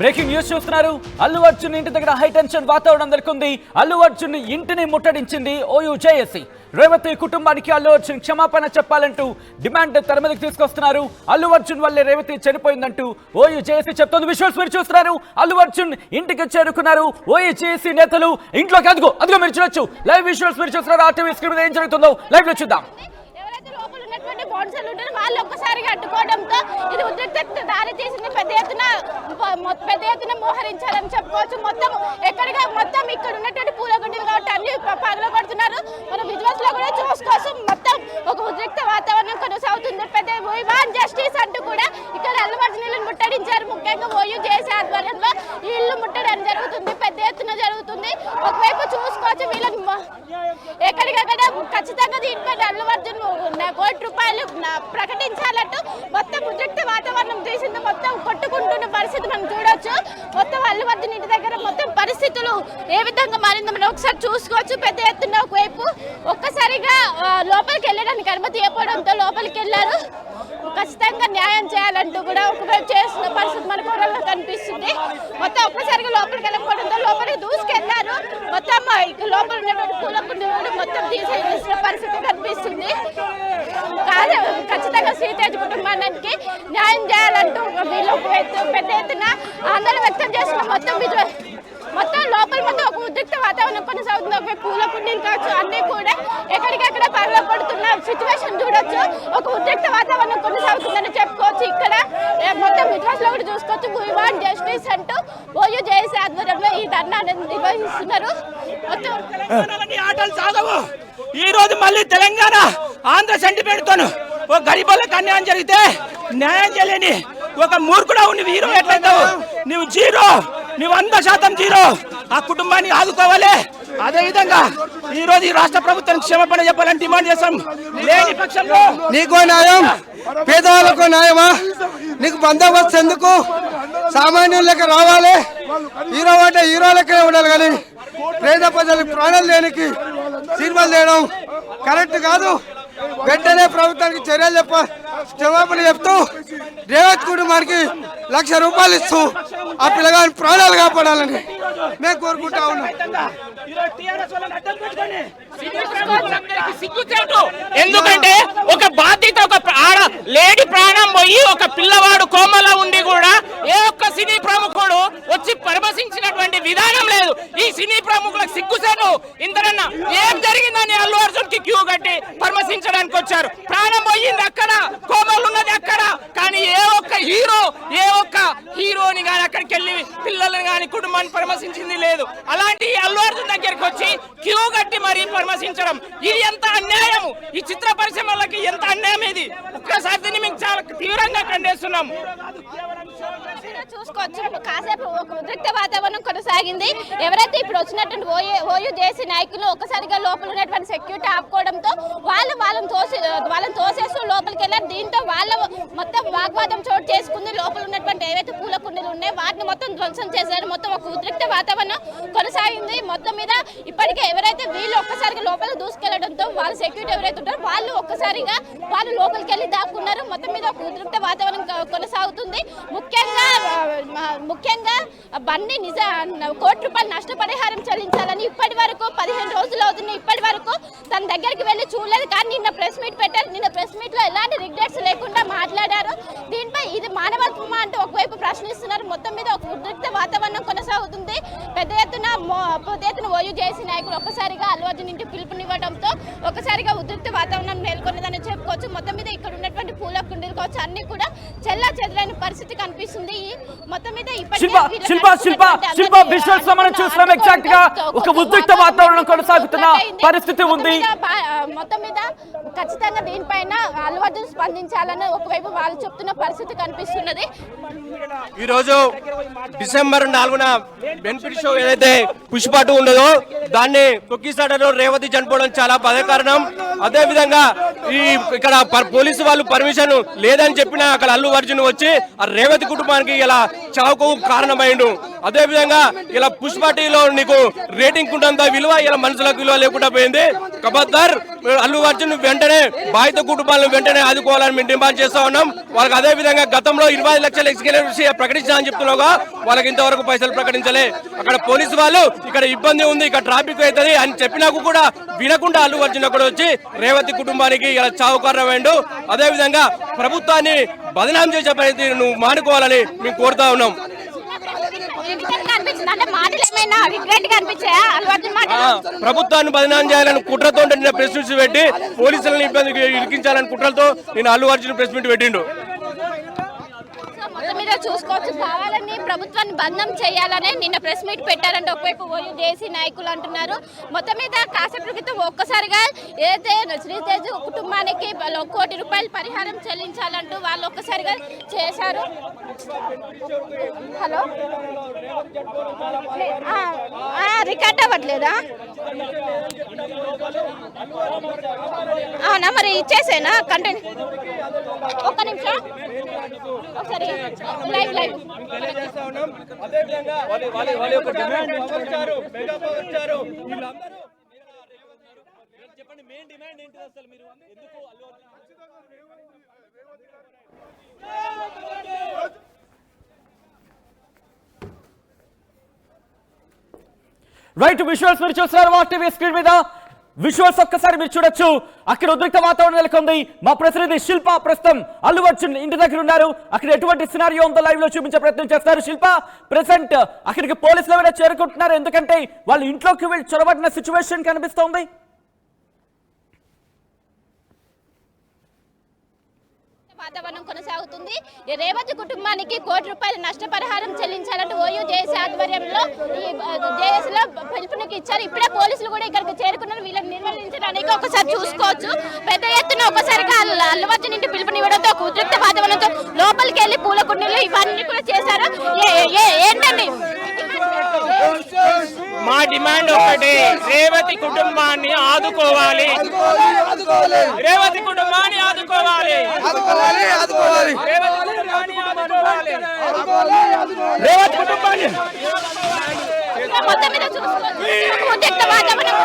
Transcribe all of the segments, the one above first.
Breaking news చూస్తున్నారు. అల్లు అర్జున్ ఇంటి దగ్గర హై టెన్షన్ వాతావరణం నెలకొంది. అల్లు అర్జున్ ఇంటిని ముట్టడించింది ఓయూ జేఏసీ. రేవతి కుటుంబానికి అల్లు అర్జున్ క్షమాపణ చెప్పాలంటూ డిమాండ్ తెర మీదకి తీసుకొస్తున్నారు. అల్లు అర్జున్ వల్లే రేవతి చనిపోయిందంటూ ఓయూ జేఏసీ చెప్తోంది. విజువల్స్ మీరు చూస్తున్నారు. అల్లు అర్జున్ ఇంటికి చేరుకున్నారు. ఓయూ జేఏసీ నేతలు ఇంట్లోకి అదిగో మీరు చూడొచ్చు. లైవ్ విజువల్స్ మీరు చూస్తున్నారు. ఆర్టీవీ స్క్రీన్ మీద ఏం జరుగుతుందో లైవ్ లో చూద్దాం. వాళ్ళు ఒక్కసారిగా అడ్డుకోవడంతో ఇది ఉద్రిక్తత దారి తీసింది. పెద్ద ఎత్తున మోహరించాలని చెప్పుకోవచ్చు. మొత్తం ఇక్కడ ఉన్నటువంటి పూల గుండీలు కాబట్టి అన్ని పగలగొడుతున్నారు. మనం విజువల్స్ లో కూడా చూసుకోవచ్చు. మొత్తం ఒక ఉద్రిక్త వాతావరణం కొనసాగుతుంది. జస్టిస్ అంటూ కూడా ఇక్కడ అల్లు అర్జున్ ముట్టడించారు. ముఖ్యంగా ఓయూ జేఏసీ ఆధ్వర్యంలో ఈ ఇల్లు ముట్టడం జరుగుతుంది. పెద్ద ఎత్తున జరుగుతుంది. ఒకవైపు చూసుకోవచ్చు వీళ్ళని ఎక్కడికక్కడ ఖచ్చితంగా దీనిపై అల్లు అర్జున్ ₹1 ప్రకటించాలంటూ మొత్తం ఉద్రిక్త వాతావరణం తీసింది. మొత్తం కొట్టుకుంటున్న పరిస్థితి మనం చూడొచ్చు. మొత్తం అల్లు అర్జున్ ఇంటి దగ్గర మొత్తం పరిస్థితులు ఏ విధంగా మారిందో మనం ఒకసారి చూసుకోవచ్చు. పెద్ద ఎత్తున ఒకవైపు ఒక్కసారిగా లోపలికి వెళ్ళడానికి అనుమతి ఇవ్వడంతో లోపలికి వెళ్ళారు. ఖచ్చితంగా న్యాయం చేయాలంటూ కూడా ఒకవైపు చేస్తున్న పరిస్థితి మనకు కనిపిస్తుంది. మొత్తం ఒక్కసారిగా లోపలికి వెళ్ళకపోవడంతో లోపలికి దూసుకెళ్లారు. మొత్తం లోపల ఉన్నటువంటి పూల కుండీలు మొత్తం తీసేసిన పరిస్థితి కనిపిస్తుంది. ఖచ్చితంగా శ్రీతేజ్ కుటుంబానికి న్యాయం చేయాలంటూ వీళ్ళు పెద్ద ఎత్తున ఆందోళన వ్యక్తం చేసిన మొత్తం లోపల మొత్తం ఒక ఉద్రిక్త వాతావరణం కొనసాగుతుంది. ఒక పూల కుండీలు కావచ్చు అన్ని కూడా ఎక్కడికక్కడ పగలగొడుతున్న సిచ్యువేషన్ చూడొచ్చు. ఒక ఉద్రిక్త వాతావరణం కొనసాగుతుందని చెప్పుకోవచ్చు. ఇక్కడ మొత్తం విజువల్స్ లో కూడా చూసుకోవచ్చు. వీ వాంట్ జస్టిస్ అంటూ ఓయూ జేఏసీ ఆధ్వర్యంలో ఈ ధర్నా నిర్వహిస్తున్నారు. ఈ రోజు మళ్ళీ తెలంగాణ ఆంధ్ర సెంటిమెంట్ తోను ఒక గరీబులకు అన్యాయం జరిగితే న్యాయం చేయలేని ఒక మూర్ఖుడా ఉండి హీరో ఎట్లయితావు? నువ్వు జీరో, నువ్వు 100% జీరో. ఆ కుటుంబాన్ని ఆదుకోవాలి. అదే విధంగా ఈ రోజు ఈ రాష్ట్ర ప్రభుత్వానికి క్షమాపణ చెప్పాలని డిమాండ్ చేస్తాం. లేని పక్షంలో నీకో న్యాయం, పేదవాళ్ళకు న్యాయమా? నీకు బందోబస్తు ఎందుకు? సామాన్యులకి రావాలి. హీరో అంటే హీరో లెక్కనే ఉండాలి. కానీ పేద ప్రజలకు ప్రాణాలు లేనికి సినిమాలు చేయడం కరెక్ట్ కాదు. వెంటనే ప్రభుత్వానికి చర్యలు క్షమాపణ చెప్తూ రేవతి కుటుంబానికి ₹1,00,000 ఇస్తూ ఆ పిల్లగాని ప్రాణాలు కాపాడాలని మేము కోరుకుంటా ఉన్నాం. ఎందుకంటే ఒక బాధ్యత, ఒక లేడీ ప్రాణం పోయి ఒక పిల్లవాడు కోమలో ఉండి కూడా ఏ ఒక్క సినీ ప్రముఖుడు వచ్చి పరామర్శించినటువంటి విధానం లేదు. ఈ సినీ ప్రముఖులకు సిగ్గుసేను. ఇంతనన్నా ఏం జరిగిందని అల్లు అర్జున్ కి క్యూ కట్టి పరామర్శించడానికి వచ్చారు. ప్రాణం పోయింది అక్కడ, కోమలు ఉన్నది అక్కడ. కానీ ఏ ఒక్క హీరోని కానీ అక్కడికి వెళ్ళి పిల్లల్ని కానీ కుటుంబాన్ని పరామర్శించింది లేదు. అలాంటి అల్లు అర్జున్ దగ్గరికి వచ్చి క్యూ కట్టి మరీ పరామర్శించడం ఇది ఎంత అన్యాయం! ఈ చిత్ర పరిశ్రమలకి ఎంత అన్యాయం! ఇది ఒక్కసారి దీన్ని మేము చాలా తీవ్రంగా ఖండిస్తున్నాము. చూసుకోవచ్చు. కాసేపు ఒక ఉద్రిక్త వాతావరణం కొనసాగింది. ఎవరైతే ఇప్పుడు వచ్చినటువంటి ఓయూ జేఏసీ నాయకులు ఒక్కసారిగా లోపల ఉన్నటువంటి సెక్యూరిటీ ఆపుకోవడంతో వాళ్ళని తోసేస్తూ లోపలికి వెళ్ళారు. దీంతో వాళ్ళ మొత్తం వాగ్వాదం చోటు చేసుకుంది. లోపల ఉన్నటువంటి ఏవైతే పూల కుండీలు ఉన్నాయో వాటిని మొత్తం ధ్వంసం చేశారు. మొత్తం ఒక ఉద్రిక్త వాతావరణం కొనసాగింది. మొత్తం మీద ఇప్పటికే ఎవరైతే వీళ్ళు ఒక్కసారిగా లోపలికి దూసుకెళ్లడంతో వాళ్ళ సెక్యూరిటీ ఎవరైతే ఉంటారో వాళ్ళు ఒక్కసారిగా వాళ్ళు లోపలికి వెళ్ళి దాక్కున్నారు. మొత్తం మీద ఒక ఉద్రిక్త వాతావరణం కొనసాగుతుంది. ముఖ్యంగా బండి ₹1,00,000 నష్టపరిహారం చెల్లించాలని ఇప్పటి వరకు 15 రోజులు అవుతుంది. ఇప్పటి వరకు తన దగ్గరికి వెళ్ళి చూడలేదు. కానీ నిన్న ప్రెస్ మీట్ పెట్టారు. నిన్న ప్రెస్ మీట్ లో ఎలాంటి రిగ్రెట్స్ లేకుండా మాట్లాడారు. దీనిపై ఇది మానవత్వమా అంటూ ఒకవైపు ప్రశ్నిస్తున్నారు. మొత్తం మీద ఒక ఉద్రిక్త వాతావరణం కొనసాగుతుంది. పెద్ద ఎత్తున ఓయూ జేఏసీ నాయకులు ఒక్కసారిగా అల్లు అర్జున్ ఇంటికి పిలుపునివ్వడంతో ఒక్కసారిగా ఉద్రిక్త వాతావరణం నెలకొన్నదని చెప్పుకోవచ్చు. మొత్తం మీద ఇక్కడ ఉన్నటువంటి పూల కుండీలు కావచ్చు అన్ని కూడా చెల్లా చెదరైన పరిస్థితి కనిపిస్తుంది. మొత్తం మీద ఎగ్జాక్ట్ గా ఒక ఉద్రిక్త వాతావరణం కొనసాగుతున్న పరిస్థితి ఉంది. మొత్తం మీద ఖచ్చితంగా దీనిపైన అల్లు అర్జున్ స్పందించాలని ఒకవైపు వాళ్ళు చెప్తున్న పరిస్థితి కనిపిస్తున్నది. ఈ రోజు డిసెంబర్ 4న బెనిఫిట్ షో ఏదైతే పుష్ప 2 ఉండదో దాన్ని తొక్కిసాడలో రేవతి చనిపోవడం చాలా బాధాకరణం. అదే విధంగా ఇక్కడ పోలీసు వాళ్ళు పర్మిషన్ లేదని చెప్పినా అక్కడ అల్లు అర్జున్ వచ్చి ఆ రేవతి కుటుంబానికి ఇలా చావుకు కారణమైండు. అదే విధంగా ఇలా పుష్పటిలో నీకు రేటింగ్ ఉంటుందా విలువ, ఇలా మనుషులకు విలువ లేకుండా పోయింది. కబద్దార్ అల్లు అర్జున్ వెంటనే బాధిత కుటుంబాలను వెంటనే ఆదుకోవాలని మేము డిమాండ్ చేస్తా ఉన్నాం. వాళ్ళకి అదే విధంగా గతంలో 25 లక్షల ఎక్స్కేలెన్సీ ప్రకటించాలని చెప్తున్నాగా వాళ్ళకి ఇంతవరకు పైసలు ప్రకటించలే. అక్కడ పోలీసు వాళ్ళు ఇక్కడ ఇబ్బంది ఉంది, ఇక్కడ ట్రాఫిక్ అవుతుంది అని చెప్పినాకు కూడా వినకుండా అల్లు అర్జున్ కూడా వచ్చి రేవతి కుటుంబానికి ఇలా చావుకారమైండు. అదే విధంగా ప్రభుత్వాన్ని బదనాం చేసే పరిస్థితి నువ్వు మానుకోవాలని మేము కోరుతా ఉన్నాం. ప్రభుత్వాన్ని బదనాం చేయాలని కుట్రతో నేను ప్రెస్ మీట్ పెట్టి పోలీసులను ఇబ్బంది ఇరికించాలని కుట్రలతో నేను అల్లు అర్జున్ ప్రెస్ మీట్ పెట్టిండు. మీద చూసుకోవచ్చు, కావాలని ప్రభుత్వాన్ని బంధం చేయాలని నిన్న ప్రెస్ మీట్ పెట్టారంటే ఒకవైపు ఓయూజేసీ నాయకులు అంటున్నారు. మొత్తం మీద కాసేపటి క్రితం ఒక్కసారిగా ఏదైతే శ్రీతేజ్ కుటుంబానికి 1 కోటి రూపాయలు పరిహారం చెల్లించాలంటూ వాళ్ళు ఒక్కసారిగా చేశారు. హలో, రికార్డ్ అవ్వట్లేదా? అవునా, మరి ఇచ్చేసేనా కంటెంట్? ఒక్క నిమిషం ఒకసారి లైవ్ లైవ్ చెప్పండి, మెయిన్ డిమాండ్ ఏంటి అసలు? మీరు ఎందుకు అల్లు రైట్ విజువల్స్ మీరు చూస్తున్నారు మా టీవీ స్క్రీన్ మీద. విజువల్స్ ఒక్కసారి మీరు చూడొచ్చు. అక్కడ ఉద్రిక్త వాతావరణం నెలకొంది. మా ప్రతినిధి శిల్ప ప్రస్తుతం అల్లు అర్జున్ ఇంటి దగ్గర ఉన్నారు. అక్కడ ఎటువంటి సినారియో ఉందో లైవ్ లో చూపించే ప్రయత్నం చేస్తారు. శిల్ప, ప్రెసెంట్ అక్కడికి పోలీసులు ఎవరైనా చేరుకుంటున్నారు, ఎందుకంటే వాళ్ళు ఇంట్లోకి వెళ్ళి చొరబడిన సిచ్యువేషన్ కనిపిస్తోంది. వాతావరణం కొనసాగుతుంది. రేవతి కుటుంబానికి 1 కోటి రూపాయల నష్టపరిహారం చెల్లించాలంటూ ఓయూజేసీ ఆధ్వర్యంలో ఈ జేఏసీలో పిలుపునికి ఇచ్చారు. ఇప్పుడే పోలీసులు కూడా ఇక్కడికి చేరుకున్నారు. వీళ్ళని నిర్వహించడానికి ఒకసారి చూసుకోవచ్చు. పెద్ద ఎత్తున ఒకసారిగా అల్లు అర్జున్ ఇంటి పిలుపునివ్వడంతో ఉద్రిక్త వాతావరణంతో లోపలికి వెళ్ళి పూల కుండీలు ఇవన్నీ కూడా చేశారు. ఏంటండి మా డిమాండ్ ఒకటే, రేవతి కుటుంబాన్ని ఆదుకోవాలి, రేవతి కుటుంబాన్ని ఆదుకోవాలి, రేవతి కుటుంబాన్ని మొత్తం మీద చూసుకోవచ్చు. ఉద్రిక్త వాతావరణం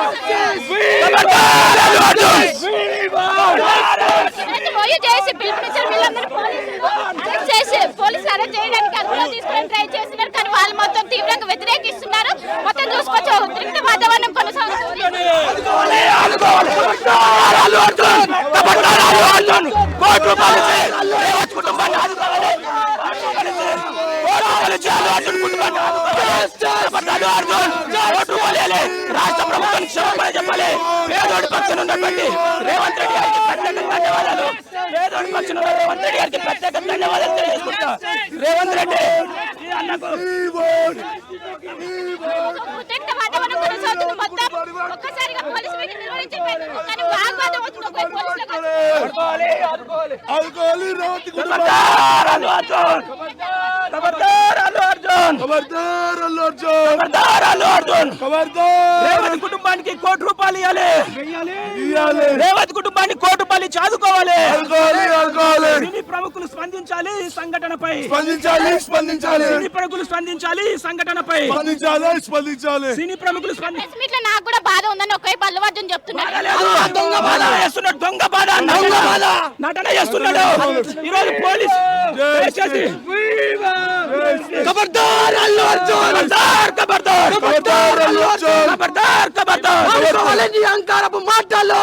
ఓయూజేసీ పిలుపునిచ్చారు. వీళ్ళందరూ పోలీసులు అరెస్ట్ చేయడానికి అనుమతి తీసుకుని ట్రై చేస్తున్నారు, కానీ వాళ్ళు మొత్తం తీవ్రంగా వ్యతిరేకిస్తున్నారు. మొత్తం చూసుకోవచ్చు, ఉద్రిక్త వాతావరణం కొనసాగుతుంది. రాష్ట్ర ప్రభుత్వానికి క్షమాపణ చెప్పాలి. పేదోడి పక్షాన ఉన్నటువంటి రేవంత్ రెడ్డి గారికి ప్రత్యేక ధన్యవాదాలు. పేదోడి పక్షాన ఉన్న రేవంత్ రెడ్డి గారికి ప్రత్యేక ధన్యవాదాలు తెలియజేసుకుంటా. రేవంత్ రెడ్డి ఉద్రిక్త వాతావరణం కొనసాగుతుంది. మొత్తం ఒక్కసారిగా పోలీసు మీటింగ్ నిర్వహించే ప్రయత్నం, కానీ వాగ్వాదం అవుతుంది. ఒక పోలీసులకు రేవతి కుటుంబానికి 1 కోటి రూపాయలు ఇవ్వాలి. రేవతి కుటుంబానికి 1 కోటి రూపాయలు ఆదుకోవాలి. సినీ ప్రముఖులు స్పందించాలి ఈ సంఘటనపై. సినీ ప్రముఖులు స్పందించాలి ఈ సంఘటనపై. సినీ ప్రముఖులు మీట్లో నాకు కూడా బాధ ఉందని ఒకవైపు అల్లు అర్జున్ చెప్తున్నారు. దొంగ బాధ చేస్తున్నాడు, దొంగ బాధ నటన చేస్తున్నాడు. ఈరోజు పోలీసు ఖబర్దార్ అల్లు అర్జున్, ఖబర్దార్ నీ అహంకారపు మాటలు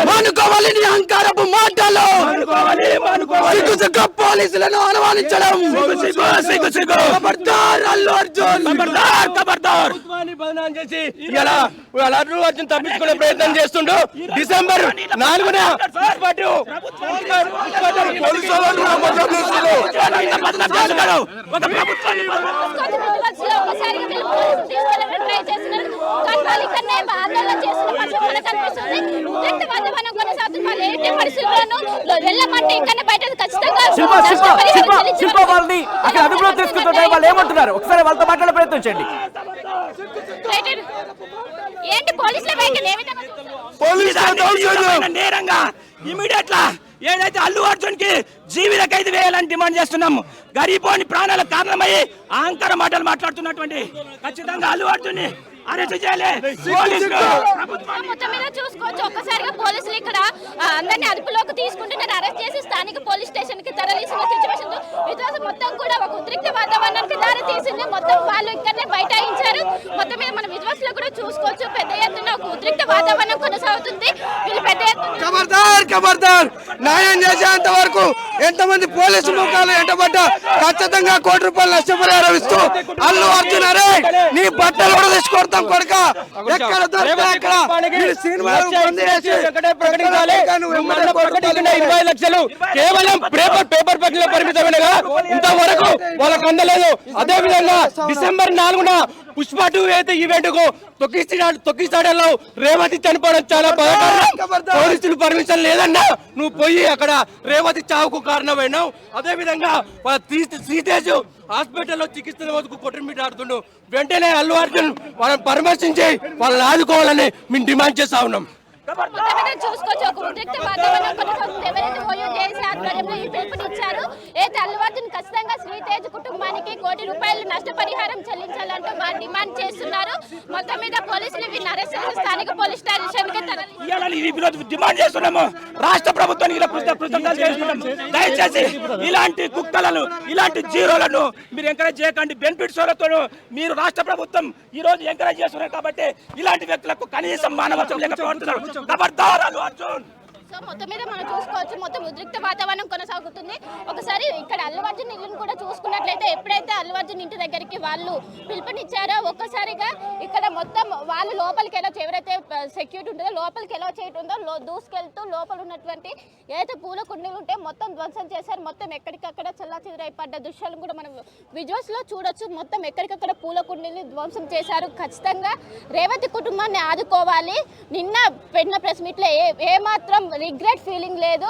మానుకోవాలి, నీ అహంకారపు మాటలు సిగ్గు పోలీసులను అనుమానించడం సిగ్గు. ఖబర్దార్ అల్లు అర్జున్, ఖబర్దార్ చేసి ఇలా అల్లు అర్జున్ తప్పించుకునే ప్రయత్నం చేస్తుండు. డిసెంబర్ 4న శిల్ప వాళ్ళని అక్కడ అదుపులో తీసుకుంటుంటే వాళ్ళు ఏమంటున్నారు ఒకసారి వాళ్ళతో మాట్లాడే ప్రయత్నం చేయండి. ఏంటి పోలీసుల నేరంగా ఇమీడియట్ ఏదైతే అల్లు అర్జున్ కి జీవిత ఖైదు వేయాలని డిమాండ్ చేస్తున్నాము. గరీబోని ప్రాణాల కారణమయ్యి అహంకార మాటలు మాట్లాడుతున్నటువంటి ఖచ్చితంగా అల్లు అర్జున్ ని అరెస్ట్ చేయాలి. మొత్తం మీద చూసుకోవచ్చు, ఒక్కసారిగా పోలీసులు ఇక్కడ అందరినీ అదుపులోకి తీసుకుంటున్నారు. అరెస్ట్ చేసి స్థానిక పోలీస్ స్టేషన్ కి తరలిసిన సిచ్యువేషన్ విశ్వాసం మొత్తం కూడా ఒక ఉద్రిక్త వాతావరణానికి దారి తీసింది. మొత్తం వాళ్ళు ఇక్కడనే బైఠాయించారు. మొత్తం మీద మన విజువల్స్ లో కూడా చూసుకోవచ్చు, పెద్ద ఎత్తున ఒక ఉద్రిక్త వాతావరణం కొనసాగుతుంది. వీళ్ళు పెద్ద ఎత్తున ఖబర్దార్ న్యాయం చేసేంత వరకు ఎంతమంది పోలీసు ముఖాలు ఎంటబడ్డా ఖచ్చితంగా ₹1,00,00,000 నష్టపరిహారం ఇస్తూ అల్లు అర్జున్ అరే నీ బట్టలు కూడా తీసుకొడతాం కొడుక. ఎక్కడ దొరికినా 20 లక్షలు కేవలం పేపర్ పట్ల పరిమితమైనగా ఇంతవరకు వాళ్ళకు అందలేదు. అదే విధంగా డిసెంబర్ 4న పుష్ప 2 అయితే ఈవెంట్ కు తొక్కిసాడలో రేవతి చనిపోవడం చాలా బాధాకరం. పోలీసులు పర్మిషన్ లేదన్నా నువ్వు పోయి అక్కడ రేవతి చావుకు కారణమైనావు. అదే విధంగా శ్రీతేజ్ హాస్పిటల్లో చికిత్స వద్దకు కొట్టుమిట్టాడుతుండు. వెంటనే అల్లు అర్జున్ వాళ్ళని పరామర్శించి వాళ్ళని ఆదుకోవాలని మేము డిమాండ్ చేస్తా ఉన్నాం. చూసుకోవచ్చు, ఒక ఉద్రిక్త వాతావరణం కొనసాగుతుంది. ఎవరైతే ఓయూ జేఏసీ ఆధ్వర్యంలో ఈ పిలుపునిచ్చారు, అయితే అల్లు అర్జున్ ఖచ్చితంగా శ్రీతేజ్ కుటుంబానికి ₹1,00,00,000 నష్టపరిహారం చెల్లించాలంటూ వారు డిమాండ్ చేస్తున్నారు. మొత్తం మీద పోలీసులు వీరిని అరెస్ట్ చేసి స్థానిక పోలీస్ స్టేషన్ కి డిమాండ్ చేస్తున్నాము. రాష్ట్ర ప్రభుత్వానికి కృతజ్ఞతలు చేస్తున్నాము. దయచేసి ఇలాంటి కుక్కలను ఇలాంటి జీరోలను మీరు ఎంకరేజ్ చేయకండి. బెనిఫిట్స్ వాళ్ళతో మీరు రాష్ట్ర ప్రభుత్వం ఈ రోజు ఎంకరేజ్ చేస్తున్నారు కాబట్టి ఇలాంటి వ్యక్తులకు కనీసం మానవత్వం లేక ప్రవర్తిస్తున్నారు. ఖబర్దార్ అల్లు అర్జున్. సో మొత్తం మీద మనం చూసుకోవచ్చు, మొత్తం ఉద్రిక్త వాతావరణం కొనసాగుతుంది. ఒకసారి ఇక్కడ అల్లు అర్జున్ ఇల్లును కూడా చూసుకున్నట్లయితే ఎప్పుడైతే అల్లు అర్జున్ ఇంటి దగ్గరికి వాళ్ళు పిలుపునిచ్చారో ఒక్కసారిగా ఇక్కడ మొత్తం వాళ్ళు లోపలికి ఎలా ఎవరైతే సెక్యూరిటీ ఉంటుందో లోపలికి ఎలా చేయటుందో దూసుకెళ్తూ లోపల ఉన్నటువంటి ఏదైతే పూల కుండీలు ఉంటే మొత్తం ధ్వంసం చేశారు. మొత్తం ఎక్కడికక్కడ చెల్లాచెదురైపడ్డ దృశ్యాలను కూడా మనం విజువల్స్ లో చూడొచ్చు. మొత్తం ఎక్కడికక్కడ పూల కుండీని ధ్వంసం చేశారు. ఖచ్చితంగా రేవతి కుటుంబాన్ని ఆదుకోవాలి. నిన్న పెట్టిన ప్రెస్ మీట్ లో ఏమాత్రం రిగ్రెట్ ఫీలింగ్ లేదు.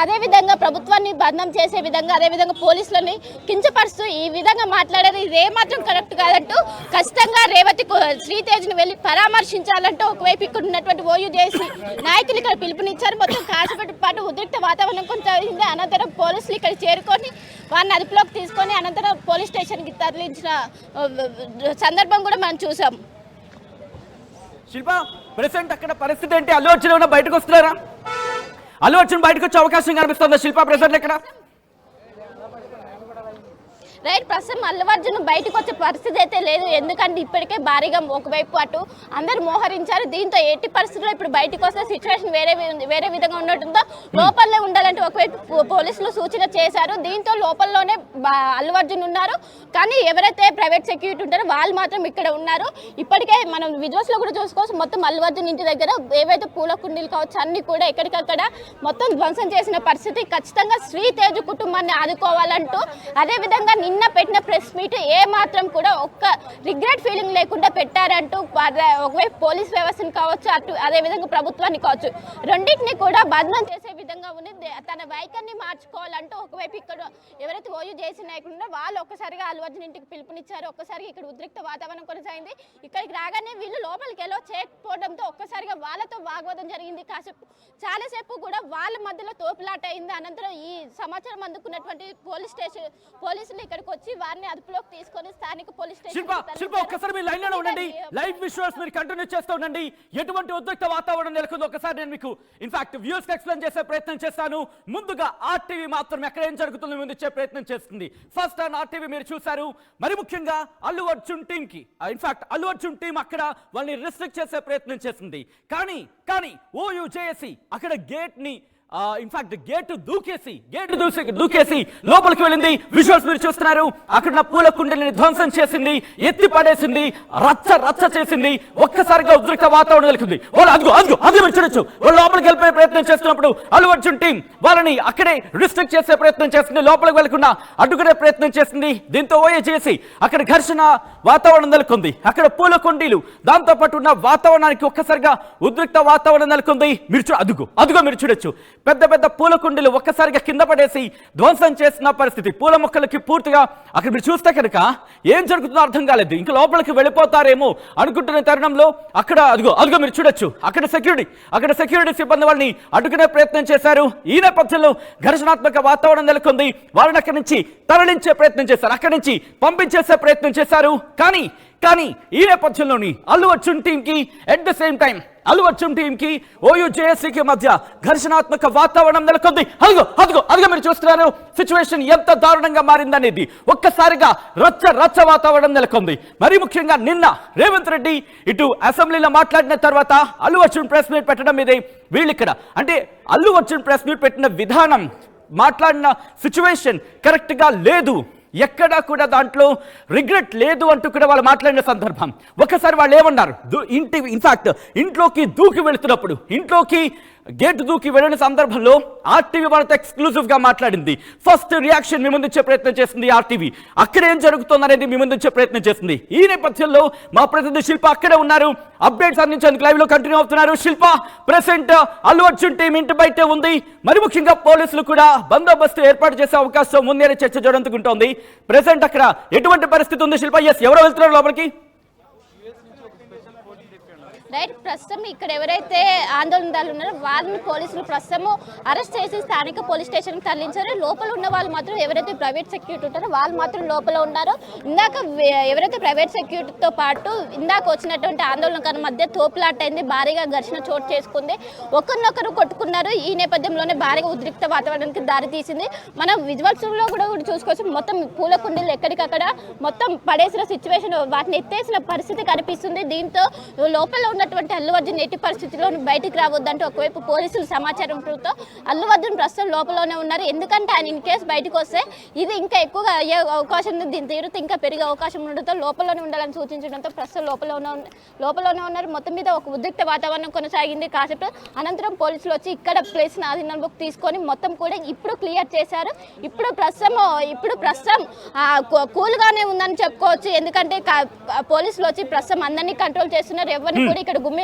అదే విధంగా ప్రభుత్వాన్ని బదనాం చేసే విధంగా అదే విధంగా పోలీసులని కించపరుస్తూ ఈ విధంగా మాట్లాడారు. ఇది ఏమాత్రం కరెక్ట్ కాదంటూ ఖచ్చితంగా రేవతి శ్రీతేజ్ని వెళ్ళి పరామర్శించాలంటూ ఒకవైపు ఇక్కడ ఉన్నటువంటి ఓయూ జేఏసీ నాయకులు ఇక్కడ పిలుపునిచ్చారు. మొత్తం కాసేపటి పాటు ఉద్రిక్త వాతావరణం కొనసాగింది. అనంతరం పోలీసులు ఇక్కడ చేరుకొని వారిని అదుపులోకి తీసుకొని అనంతరం పోలీస్ స్టేషన్కి తరలించిన సందర్భం కూడా మనం చూసాం. శిల్ప, ప్రెసెంట్ అక్కడ పరిస్థితి ఏంటి? అల్లు అర్జున్ ఏమైనా బయటకు వస్తున్నారా? అల్లు అర్జున్ బయటకు వచ్చే అవకాశం కనిపిస్తుందా శిల్ప ప్రెసెంట్ ఎక్కడ? రైట్, ప్రస్తుతం అల్లు అర్జున్ బయటకు వచ్చే పరిస్థితి అయితే లేదు. ఎందుకంటే ఇప్పటికే భారీగా ఒకవైపు అటు అందరు మోహరించారు. దీంతో ఎట్టి పరిస్థితుల్లో ఇప్పుడు బయటకు వస్తే సిచ్యువేషన్ వేరే విధంగా ఉండటంతో లోపలనే ఉండాలంటే ఒకవైపు పోలీసులు సూచన చేశారు. దీంతో లోపలలోనే అల్లు అర్జున్ ఉన్నారు. కానీ ఎవరైతే ప్రైవేట్ సెక్యూరిటీ ఉంటారో వాళ్ళు మాత్రం ఇక్కడ ఉన్నారు. ఇప్పటికే మనం విజువల్స్ లో కూడా చూసుకోవచ్చు, మొత్తం అల్లు అర్జున్ ఇంటి దగ్గర ఏవైతే పూల కుండీలు కావచ్చు అన్ని కూడా ఎక్కడికక్కడ మొత్తం ధ్వంసం చేసిన పరిస్థితి. ఖచ్చితంగా శ్రీతేజ్ కుటుంబాన్ని ఆదుకోవాలంటూ అదే విధంగా నిన్న పెట్టిన ప్రెస్ మీట్ ఏ మాత్రం కూడా ఒక్క రిగ్రెట్ ఫీలింగ్ లేకుండా పెట్టారంటూ ఒకవైపు పోలీస్ వ్యవస్థను కావచ్చు అటు అదే విధంగా ప్రభుత్వాన్ని కావచ్చు రెండింటిని కూడా బదనాం చేసే విధంగా ఉంది. తన వైఖరిని మార్చుకోవాలంటూ ఒకవైపు ఇక్కడ ఎవరైతే ఓయూ జేఏసీ నాయకులు ఉన్నారో వాళ్ళు ఒక్కసారిగా అల్లు అర్జున్ ఇంటికి పిలుపునిచ్చారు. ఒక్కసారిగా ఇక్కడ ఉద్రిక్త వాతావరణం కొనసాగింది. ఇక్కడికి రాగానే వీళ్ళు లోపలికి ఎలా చేయకపోవడంతో ఒక్కసారిగా వాళ్ళతో వాగ్వాదం జరిగింది. చాలాసేపు కూడా వాళ్ళ మధ్యలో తోపులాట అయింది. అనంతరం ఈ సమాచారం అందుకున్నటువంటి పోలీసులు ఇక్కడికి వచ్చి వారిని అదుపులోకి తీసుకొని స్థానిక పోలీస్ స్టేషన్ ఒక్కసారి మీరు లైన్ లో ఉండండి. లైవ్ విజువల్స్ మీరు కంటిన్యూ చేస్తూ ఉండండి. ఎటువంటి ఉద్రిక్త వాతావరణం నెలకొందో ఒకసారి నేను మీకు ఇన్ఫాక్ట్ వ్యూస్ ఎక్స్ప్లెయిన్ చేసే ప్రయత్నం చేస్తాను. ముందుగా ఆర్టీవీ మాత్రం ఎక్కడ ఏం జరుగుతుందో ముందు ఇచ్చే ప్రయత్నం చేస్తుంది. ఫస్ట్ ఆన్ ఆర్టీవీ మీరు చూశారు. మరి ముఖ్యంగా అల్లు అర్జున్ టీమ్ కి ఇన్ఫాక్ట్ అల్లు అర్జున్ టీం అక్కడ వాళ్ళని రిస్ట్రిక్ట్ చేసే ప్రయత్నం చేస్తుంది. కానీ ఓయూ జేఏసీ అక్కడ గేట్ ని ఇన్ఫాక్ట్ గేట్ దూకేసి లోపలికి వెళ్ళింది. విజువల్స్ మీరు చూస్తున్నారు. అక్కడ పూల కుండలిని ధ్వంసం చేసింది, ఎత్తి పడేసింది, రచ్చ చేసింది. ఒక్కసారిగా ఉద్రిక్త వాతావరణం నెలకొంది. అది మీరు చూడొచ్చు. వాళ్ళు లోపలికి వెళ్ళిపోయే ప్రయత్నం చేస్తున్నప్పుడు అల్లు అర్జున్ టీం వాళ్ళని అక్కడే రిస్ట్రిక్ట్ చేసే ప్రయత్నం చేసింది. లోపలికి వెళ్లకుండా అడ్డుకునే ప్రయత్నం చేసింది. దీంతో ఓయూ చేసి అక్కడ ఘర్షణ వాతావరణం నెలకొంది. అక్కడ పూల కుండీలు దాంతో పాటు ఉన్న వాతావరణానికి ఒక్కసారిగా ఉద్రిక్త వాతావరణం నెలకొంది. మీరు అదుగో మీరు చూడొచ్చు. పెద్ద పెద్ద పూల కుండీలు ఒక్కసారిగా కింద పడేసి ధ్వంసం చేసిన పరిస్థితి. పూల మొక్కలకి పూర్తిగా అక్కడ మీరు చూస్తే కనుక ఏం జరుగుతుందో అర్థం కాలేదు. ఇంకా లోపలికి వెళ్ళిపోతారేమో అనుకుంటున్న తరుణంలో అక్కడ అదిగో మీరు చూడొచ్చు, అక్కడ సెక్యూరిటీ సిబ్బంది వాళ్ళని అడ్డుకునే ప్రయత్నం చేశారు. ఈ నేపథ్యంలో ఘర్షణాత్మక వాతావరణం నెలకొంది. వాళ్ళని అక్కడి నుంచి తరలించే ప్రయత్నం చేశారు, అక్కడి నుంచి పంపించేసే ప్రయత్నం చేశారు. కానీ ఈ నేపథ్యంలోని అల్లు అర్జున్ టీంకి at the same time Allu Arjun టీంకి ఓయూ జేఏసీకి మధ్య ఘర్షణాత్మక వాతావరణం నెలకొంది. అదిగో మీరు చూస్తున్నారు సిచ్యువేషన్ ఎంత దారుణంగా మారిందనేది. ఒక్కసారిగా రచ్చ వాతావరణం నెలకొంది. మరీ ముఖ్యంగా నిన్న రేవంత్ రెడ్డి ఇటు అసెంబ్లీలో మాట్లాడిన తర్వాత అల్లు అర్జున్ ప్రెస్ మీట్ పెట్టడం మీదే వీళ్ళిక్కడ అంటే అల్లు అర్జున్ ప్రెస్ మీట్ పెట్టిన విధానం, మాట్లాడిన సిచ్యువేషన్ కరెక్ట్ గా లేదు, ఎక్కడా కూడా దాంట్లో రిగ్రెట్ లేదు అంటూ కూడా వాళ్ళు మాట్లాడిన సందర్భం. ఒకసారి వాళ్ళు ఏమన్నారు, ఇన్ఫాక్ట్ ఇంట్లోకి దూకి వెళుతున్నప్పుడు, ఇంట్లోకి గేట్ దూకి వెళ్ళిన సందర్భంలో ఆర్టీవీ వాళ్ళతో ఎక్స్క్లూజివ్ గా మాట్లాడింది. ఫస్ట్ రియాక్షన్ మీ ముందుంచే ప్రయత్నం చేసింది ఆర్టీవీ. అక్కడ ఏం జరుగుతుందనేది మీ ముందుంచే ప్రయత్నం చేసింది. ఈ నేపథ్యంలో మా ప్రతినిధి శిల్ప అక్కడే ఉన్నారు, అప్డేట్స్ అందించేందుకు లైవ్ లో కంటిన్యూ అవుతున్నారు. శిల్ప, ప్రెసెంట్ అల్లు అర్జున్ టీం ఇంటి బయటే ఉంది. మరి ముఖ్యంగా పోలీసులు కూడా బందోబస్తు ఏర్పాటు చేసే అవకాశం ముందే చర్చ జరుగుతుంటోంది. ప్రెసెంట్ అక్కడ ఎటువంటి పరిస్థితి ఉంది శిల్ప? ఎవరు వెళ్తున్నారు లోపలికి? రైట్, ప్రస్తుతం ఇక్కడ ఎవరైతే ఆందోళనదారులు ఉన్నారో వాళ్ళని పోలీసులు ప్రస్తుతం అరెస్ట్ చేసి స్థానిక పోలీస్ స్టేషన్కి తరలించారు. లోపల ఉన్న వాళ్ళు మాత్రం ఎవరైతే ప్రైవేట్ సెక్యూరిటీ ఉంటారో వాళ్ళు మాత్రం లోపల ఉన్నారు. ఇందాక ఎవరైతే ప్రైవేట్ సెక్యూరిటీతో పాటు ఇందాక వచ్చినటువంటి ఆందోళనకారుల మధ్య తోపులాట అయింది, భారీగా ఘర్షణ చోటు చేసుకుంది, ఒకరినొకరు కొట్టుకున్నారు. ఈ నేపథ్యంలోనే భారీగా ఉద్రిక్త వాతావరణానికి దారి తీసింది. మనం విజువల్స్లో కూడా చూసుకోవచ్చు, మొత్తం పూల కుండీలు ఎక్కడికక్కడ మొత్తం పడేసిన సిచ్యువేషన్, వాటిని ఎత్తేసిన పరిస్థితి కనిపిస్తుంది. దీంతో లోపల ఉన్నటువంటి అల్లు అర్జున్ ఎట్టి పరిస్థితుల్లో బయటికి రావద్దంటూ ఒకవైపు పోలీసులు సమాచారంతో అల్లు అర్జున్ ప్రస్తుతం లోపలనే ఉన్నారు. ఎందుకంటే ఆయన ఇన్ కేసు బయటకు వస్తే ఇది ఇంకా ఎక్కువగా అయ్యే అవకాశం ఉంది, దీని తీవ్రత ఇంకా పెరిగే అవకాశం ఉండడంతో లోపలనే ఉండాలని సూచించడంతో ప్రస్తుతం లోపలనే ఉన్నారు. మొత్తం మీద ఒక ఉద్రిక్త వాతావరణం కొనసాగింది కాసేపు. అనంతరం పోలీసులు వచ్చి ఇక్కడ ప్లేస్ ఆధీనంలోకి తీసుకొని మొత్తం కూడా ఇప్పుడు క్లియర్ చేశారు. ఇప్పుడు ప్రస్తుతం కూల్గానే ఉందని చెప్పుకోవచ్చు. ఎందుకంటే పోలీసులు వచ్చి ప్రస్తుతం అందరినీ కంట్రోల్ చేస్తున్నారు. ఎవరిని కూడా ఇక్కడ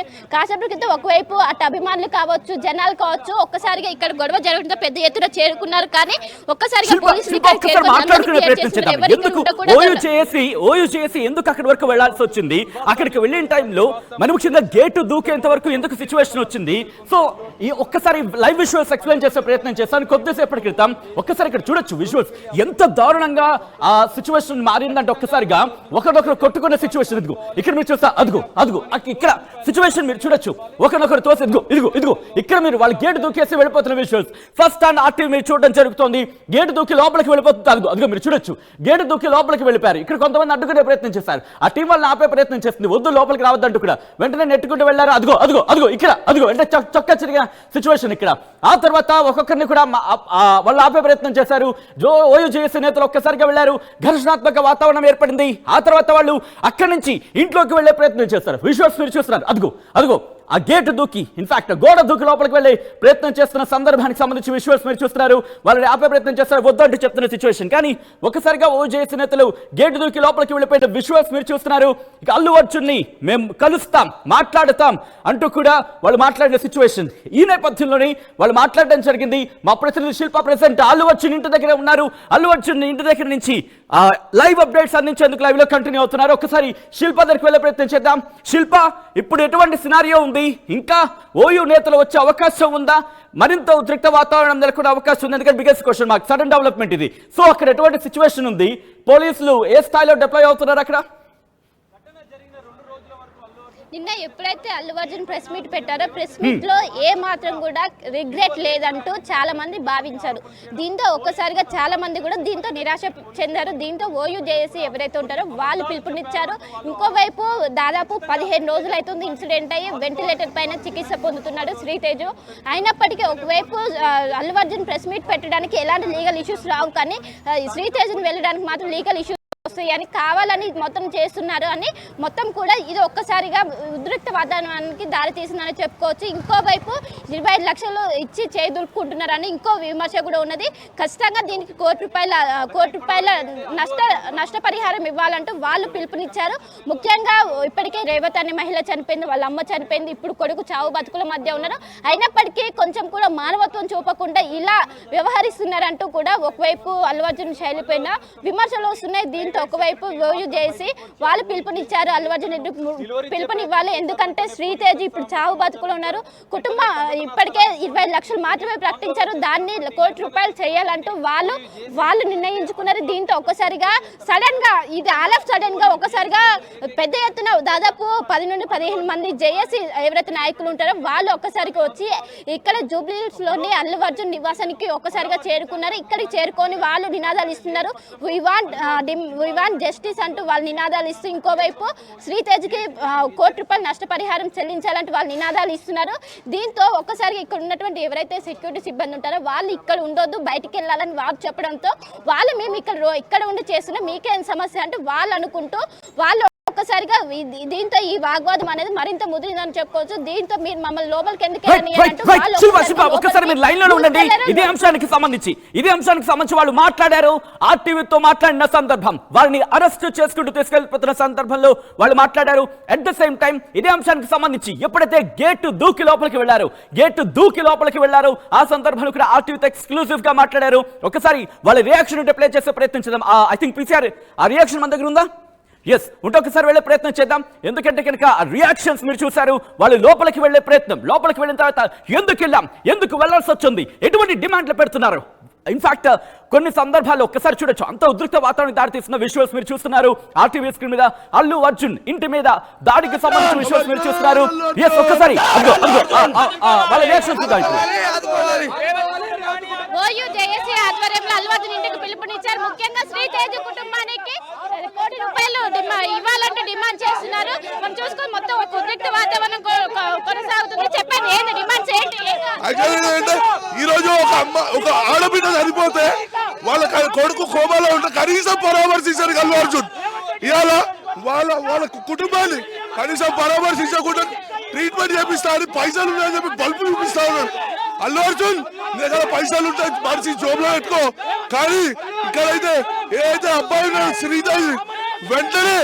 కాసేపటి క్రితం ఒకవైపు అటు అభిమానులు కావచ్చు, జనాలు కావచ్చు, ఒక్కసారిగా ఇక్కడ గొడవ జరగడంతో పెద్ద ఎత్తున చేరుకున్నారు. కానీ ఒక్కసారిగా పోలీసులు ఎందుకు అక్కడి వరకు వెళ్లాల్సి వచ్చింది? అక్కడికి వెళ్ళిన టైంలో మరి ముఖ్యంగా గేటు దూకేంత వరకు ఎందుకు సిచ్యువేషన్ వచ్చింది? సో ఈ ఒక్కసారి లైవ్ విజువల్స్ ఎక్స్ప్లెయిన్ చేసే ప్రయత్నం చేస్తాను. కొద్దిసేపటి క్రితం ఒక్కసారి ఇక్కడ చూడొచ్చు విజువల్స్, ఎంత దారుణంగా ఆ సిచ్యువేషన్ మారిందంటే ఒక్కసారిగా ఒకరినొకరు కొట్టుకునే సిచ్యువేషన్. ఇదిగో ఇక్కడ మీరు చూస్తా, అదిగో ఇక్కడ సిచ్యువేషన్ మీరు చూడొచ్చు, ఒకరినొకరు తోసి ఇదిగో ఇక్కడ మీరు వాళ్ళ గేట్ దూకేసి వెళ్ళిపోతున్న విజువల్స్ ఫస్ట్ అండ్ ఆర్టీవీ మీరు చూడడం జరుగుతుంది. గేట్ దూకి లోపలికి వెళ్ళిపోతుంది, అదిగో మీరు చూడొచ్చు, గేట్ దూకి లోపలికి వెళ్ళిపోయారు. ఇక్కడ కొంతమంది అడ్డుకునే ప్రయత్నం చేశారు, ఆ టీం వాళ్ళని ఆపే ప్రయత్నం చేస్తుంది, వద్దు లోపలికి రావద్దంటూ కూడా వెంటనే నెట్టుకుంటూ వెళ్ళారు. అదిగో ఇక్కడ అంటే చొక్కా చిరిగిన సిచ్యువేషన్ ఇక్కడ. ఆ తర్వాత ఒక్కొక్కరిని కూడా వాళ్ళు ఆపే ప్రయత్నం చేశారు. ఓయూ జేఏసీ నేతలు ఒక్కసారిగా వెళ్ళారు, ఘర్షణాత్మక వాతావరణం ఏర్పడింది. ఆ తర్వాత వాళ్ళు అక్కడి నుంచి ఇంట్లోకి వెళ్లే ప్రయత్నం చేస్తారు. విజువల్స్ మీరు చూస్తున్నారు, అదిగో ఆ గేట్ దూకి ఇన్ఫాక్ట్ గోడ దూకి లోపలికి వెళ్ళి ప్రయత్నం చేస్తున్న సందర్భానికి సంబంధించి విజువల్స్ మీరు చూస్తున్నారు. వాళ్ళని ఆపే ప్రయత్నం చేస్తారు, వద్దంటూ చెప్తున్న సిచ్యువేషన్. కానీ ఒకసారిగా ఓయూ జేఏసీ నేతలు గేట్ దూకి లోపలికి వెళ్ళిపోయిన విజువల్స్ మీరు చూస్తున్నారు. ఇక అల్లు అర్జున్ని మేము కలుస్తాం, మాట్లాడుతాం అంటూ కూడా వాళ్ళు మాట్లాడిన సిచ్యువేషన్. ఈ నేపథ్యంలోనే వాళ్ళు మాట్లాడడం జరిగింది. మా ప్రతినిధి శిల్ప ప్రెసెంట్ అల్లు అర్జున్ ఇంటి దగ్గర ఉన్నారు. అల్లు అర్జున్ ఇంటి దగ్గర నుంచి లైవ్ అప్డేట్స్ అందించేందుకు లైవ్ లో కంటిన్యూ అవుతున్నారు. ఒకసారి శిల్ప దగ్గరికి వెళ్ళే ప్రయత్నం చేద్దాం. శిల్ప, ఇప్పుడు ఎటువంటి సినారియో ఉంది? ఇంకా ఓయూ నేతలు వచ్చే అవకాశం ఉందా? మరింత ఉద్రిక్త వాతావరణం నెలకొనే అవకాశం ఉంది, ఎందుకంటే biggest question mark, sudden development ఇది. సో అక్కడ ఎటువంటి సిచ్యువేషన్ ఉంది? పోలీసులు ఏ స్థాయిలో డిప్లాయ్ అవుతున్నారు అక్కడ? నిన్న ఎప్పుడైతే అల్లు అర్జున్ ప్రెస్ మీట్ పెట్టారో ప్రెస్ మీట్ లో ఏ మాత్రం కూడా రిగ్రెట్ లేదంటూ చాలా మంది భావించారు. దీంతో ఒక్కసారిగా చాలా మంది కూడా దీంతో నిరాశ చెందారు. దీంతో ఓయూ జేఏసీ ఎవరైతే ఉంటారో వాళ్ళు పిలుపునిచ్చారు. ఇంకోవైపు దాదాపు 15 రోజులు అవుతుంది ఇన్సిడెంట్ అయ్యి వెంటిలేటర్ పైన చికిత్స పొందుతున్నాడు శ్రీతేజు. అయినప్పటికీ ఒకవైపు అల్లు అర్జున్ ప్రెస్ మీట్ పెట్టడానికి ఎలాంటి లీగల్ ఇష్యూస్ రావు, కానీ శ్రీతేజుని వెళ్ళడానికి మాత్రం లీగల్ ఇష్యూస్ అని కావాలని మొత్తం చేస్తున్నారు అని మొత్తం కూడా ఇది ఒక్కసారిగా ఉద్రిక్త వాతావరణానికి దారి తీసిందని చెప్పుకోవచ్చు. ఇంకోవైపు 25 లక్షలు ఇచ్చి చేదులుకుంటున్నారని ఇంకో విమర్శ కూడా ఉన్నది. ఖచ్చితంగా దీనికి కోటి రూపాయల నష్టపరిహారం ఇవ్వాలంటూ వాళ్ళు పిలుపునిచ్చారు. ముఖ్యంగా ఇప్పటికే రేవతి అనే మహిళ చనిపోయింది, వాళ్ళ అమ్మ చనిపోయింది, ఇప్పుడు కొడుకు చావు బతుకుల మధ్య ఉన్నారు. అయినప్పటికీ కొంచెం కూడా మానవత్వం చూపకుండా ఇలా వ్యవహరిస్తున్నారంటూ కూడా ఒకవైపు అల్లు అర్జున్ శైలిపైన విమర్శలు వస్తున్నాయి. దీంతో ఒకవైపు ఓయూ చేసి వాళ్ళు పిలుపునిచ్చారు, అల్లు అర్జున్ పిలుపునివ్వాలి. ఎందుకంటే శ్రీతేజ్ ఇప్పుడు చావు బతుకులు ఉన్నారు, కుటుంబం ఇప్పటికే 25 లక్షలు మాత్రమే ప్రకటించారు, దాన్ని కోటి రూపాయలు చేయాలంటూ వాళ్ళు నిర్ణయించుకున్నారు. దీంతో ఒక్కసారిగా సడన్ గా ఇది ఆల్ ఆఫ్ సడన్ గా ఒక్కసారిగా పెద్ద ఎత్తున దాదాపు 10 నుండి 15 మంది జేఏసీ ఎవరైతే నాయకులు ఉంటారో వాళ్ళు ఒక్కసారిగా వచ్చి ఇక్కడ జూబ్లీహిల్స్ లోని అల్లు అర్జున్ నివాసానికి ఒక్కసారిగా చేరుకున్నారు. ఇక్కడికి చేరుకొని వాళ్ళు నినాదాలు ఇస్తున్నారు, వి వాంట్ జస్టిస్ అంటూ వాళ్ళు నినాదాలు ఇస్తూ ఇంకోవైపు శ్రీతేజ్కి కోటి రూపాయలు నష్టపరిహారం చెల్లించాలంటూ వాళ్ళు నినాదాలు ఇస్తున్నారు. దీంతో ఒక్కసారిగా ఇక్కడ ఉన్నటువంటి ఎవరైతే సెక్యూరిటీ సిబ్బంది ఉంటారో వాళ్ళు ఇక్కడ ఉండొద్దు, బయటికి వెళ్ళాలని వారు చెప్పడంతో వాళ్ళు మేము ఇక్కడ ఉండి చేస్తున్నాం, మీకేం సమస్య అంటే వాళ్ళు అనుకుంటూ వాళ్ళు ఒక్కసారిగా దీంతో ఈ వాగ్వాదం అనేది మరింత ముదిరిందని చెప్పుకోవచ్చు. దీంతో మీరు మమ్మల్ని లోపలికి ఎందుకు ఒకసారి మీరు లైన్ లో ఉండండి. ఇదే అంశానికి సంబంధించి వాళ్ళు మాట్లాడారు. ఆర్టీవీతో మాట్లాడిన సందర్భం, వారిని అరెస్ట్ చేసుకుంటూ తీసుకెళ్లిపోతున్న సందర్భంలో వాళ్ళు మాట్లాడారు. అట్ ద సేమ్ టైం ఇదే అంశానికి సంబంధించి ఎప్పుడైతే గేటు దూకి లోపలికి వెళ్లారు ఆ సందర్భంలో కూడా ఆర్టీవీతో ఎక్స్క్లూజివ్ గా మాట్లాడారు. ఒకసారి వాళ్ళ రియాక్షన్ ఉంటే ప్లే చేసే ప్రయత్నం చేద్దాం. ఐ థింక్ పీసీఆర్ ఆ రియాక్షన్ మన దగ్గర ఉందా? ఎస్ ఉంటే ఒకసారి వెళ్ళే ప్రయత్నం చేద్దాం. ఎందుకంటే కనుక రియాక్షన్స్ మీరు చూశారు. వాళ్ళు లోపలికి వెళ్ళే ప్రయత్నం, లోపలికి వెళ్ళిన తర్వాత ఎందుకు వెళ్లాల్సి వచ్చింది, ఎటువంటి డిమాండ్లు పెడుతున్నారు. ఇన్ఫాక్ట్ కొన్ని సందర్భాల్లో ఒక్కసారి చూడొచ్చు, అంత ఉద్రిక్త వాతావరణం దారితీస్తున్న విజువల్స్ మీరు చూస్తున్నారు. ఆర్టీవీ స్క్రీన్ మీద అల్లు అర్జున్ ఇంటి మీద దాడికి సంబంధించిన విజువల్స్ మీరు చూస్తున్నారు. ఎస్ ఒక్కసారి వాళ్ళ రియాక్షన్స్ ఓయూ జేఏసీ ఆధ్వర్యంలో అల్లు అర్జున్ ఇంటికి పిలుపునిచ్చారు. ముఖ్యంగా శ్రీతేజ్ కుటుంబానికి కోటి రూపాయలు ఇవ్వాలంటూ డిమాండ్ చేస్తున్నారు. మనం చూసుకొని మొత్తం ఒక ఉద్రిక్త వాతావరణం కొనసాగుతుంది. చెప్పండి ఏంటి డిమాండ్స్ ఏంటి? ఈ రోజు ఒక ఆడబిడ్డ చనిపోతే వాళ్ళ కొడుకు కోమాలో ఉంటే కనీసం పరామర్శించారు అల్లు అర్జున్. ఇవాళ వాళ్ళ కుటుంబాన్ని కనీసం పరామర్శించకుండా ట్రీట్మెంట్ చేపిస్తారని పైసలు ఉన్నాయని చెప్పి బల్బు చూపిస్తా ఉన్నారు. అల్లు అర్జున్ దగ్గర పైసలు ఉంటాయి, మనిషి జోబులో పెట్టుకో. కానీ ఇక్కడైతే ఏదైతే అబ్బాయి ఉన్నాడు శ్రీదేవి, వెంటనే